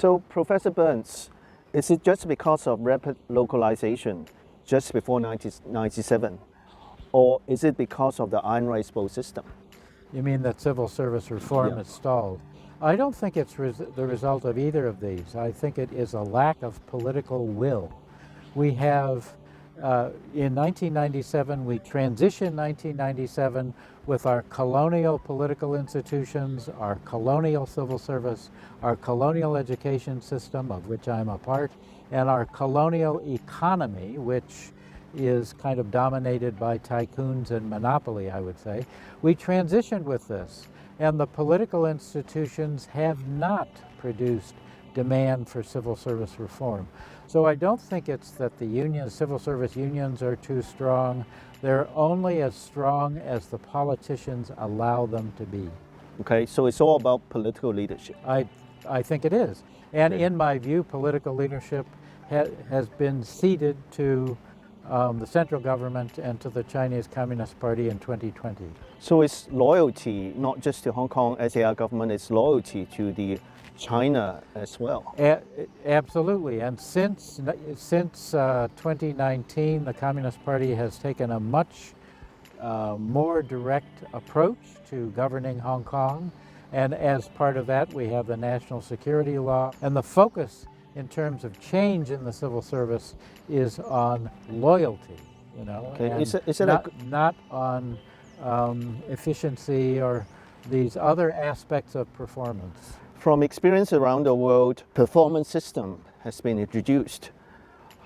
So, Professor Burns, is it just because of rapid localization just before 1997, or is it because of the Iron Rice Bowl system? You mean that civil service reform is stalled? I don't think it's the result of either of these. I think it is a lack of political will. We have, in 1997, we transitioned 1997 with our colonial political institutions, our colonial civil service, our colonial education system, of which I'm a part, and our colonial economy, which is kind of dominated by tycoons and monopoly, I would say. We transitioned with this, and the political institutions have not produced demand for civil service reform. So I don't think it's that the unions, civil service unions, are too strong. They're only as strong as the politicians allow them to be. Okay, so it's all about political leadership. I think it is. And in my view, political leadership has been ceded to the central government and to the Chinese Communist Party in 2020. So it's loyalty, not just to Hong Kong SAR government, it's loyalty to the China as well. Absolutely, and since 2019, the Communist Party has taken a much more direct approach to governing Hong Kong, and as part of that, we have the national security law, and the focus in terms of change in the civil service is on loyalty, you know, okay. and not on efficiency or these other aspects of performance. From experience around the world, performance system has been introduced.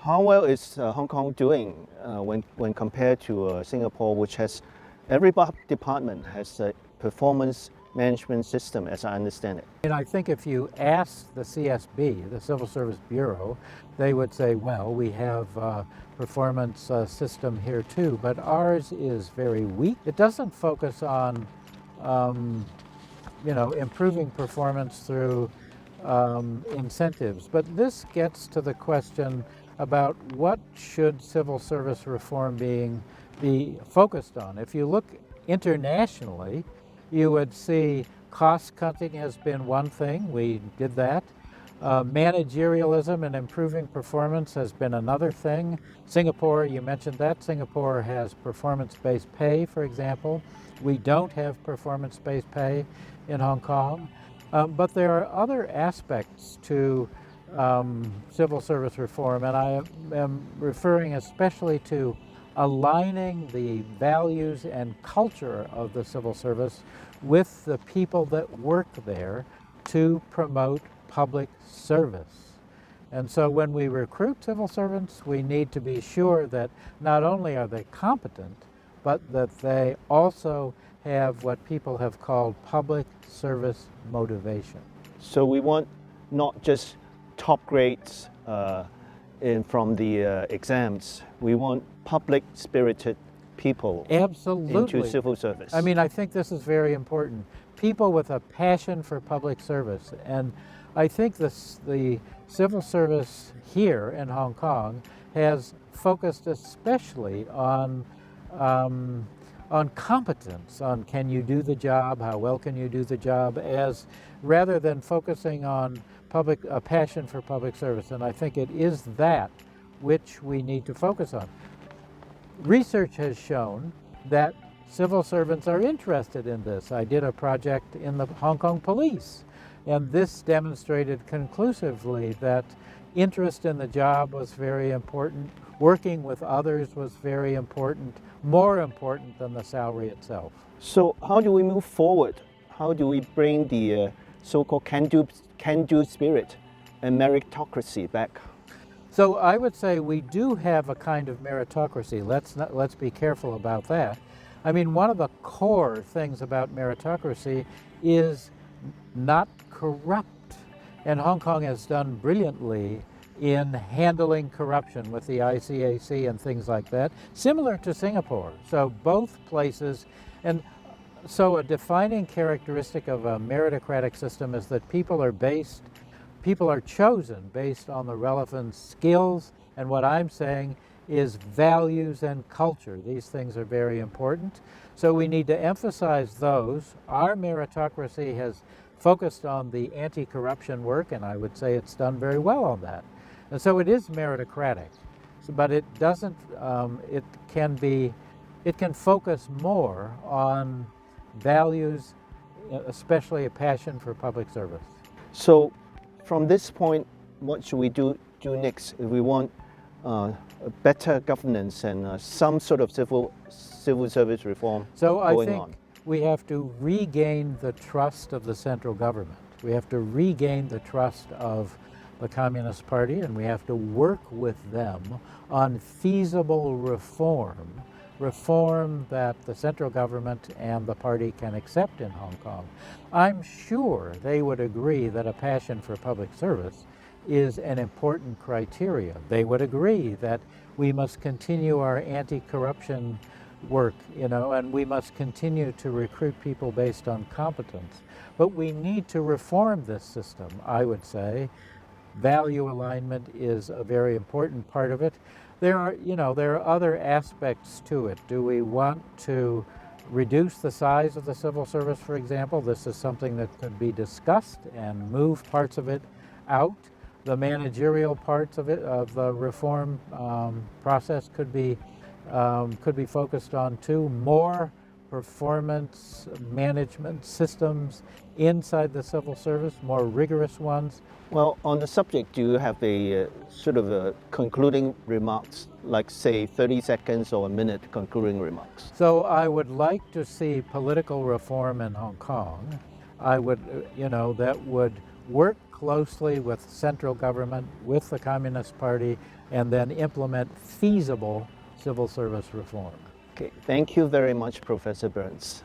How well is Hong Kong doing when compared to Singapore, which has every department has a performance management system, as I understand it? And I think if you ask the CSB, the Civil Service Bureau, they would say, well, we have a performance system here too, but ours is very weak. It doesn't focus on improving performance through incentives. But this gets to the question about what should civil service reform be focused on. If you look internationally, you would see cost cutting has been one thing. We did that. Managerialism and improving performance has been another thing. Singapore, you mentioned that. Singapore has performance-based pay, for example. We don't have performance-based pay in Hong Kong. But there are other aspects to civil service reform, and I am referring especially to aligning the values and culture of the civil service with the people that work there to promote public service. And so when we recruit civil servants, we need to be sure that not only are they competent, but that they also have what people have called public service motivation. So we want not just top grades from the exams, we want public-spirited people Absolutely. into civil service. I mean, I think this is very important. People with a passion for public service. And I think the civil service here in Hong Kong has focused especially on competence, on can you do the job, how well can you do the job, as rather than focusing on a passion for public service. And I think it is that which we need to focus on. Research has shown that civil servants are interested in this. I did a project in the Hong Kong police, and this demonstrated conclusively that interest in the job was very important. Working with others was very important, more important than the salary itself. So how do we move forward? How do we bring the so-called can-do spirit and meritocracy back? So I would say we do have a kind of meritocracy. Let's be careful about that. I mean, one of the core things about meritocracy is not corrupt. And Hong Kong has done brilliantly in handling corruption with the ICAC and things like that, similar to Singapore. So both places, and so a defining characteristic of a meritocratic system is that people are chosen based on the relevant skills, and what I'm saying is values and culture. These things are very important. So we need to emphasize those. Our meritocracy has focused on the anti-corruption work, and I would say it's done very well on that. And so it is meritocratic, but it doesn't, it can focus more on values, especially a passion for public service. So from this point, what should we do next if we want better governance and some sort of civil service reform So I going think on? we have to regain the trust of the central government. We have to regain the trust of the Communist Party, and we have to work with them on feasible reform that the central government and the party can accept in Hong Kong. I'm sure they would agree that a passion for public service is an important criteria. They would agree that we must continue our anti-corruption work, and we must continue to recruit people based on competence. But we need to reform this system, I would say. Value alignment is a very important part of it. There are other aspects to it. Do we want to reduce the size of the civil service, for example? This is something that could be discussed and move parts of it out. The managerial parts of it, of the reform process, could be focused on too. More performance management systems inside the civil service, more rigorous ones. Well, on the subject, do you have a sort of a concluding remarks, like say 30 seconds or a minute concluding remarks? So I would like to see political reform in Hong Kong. I would, that would work closely with central government, with the Communist Party, and then implement feasible civil service reform. Okay, thank you very much, Professor Burns.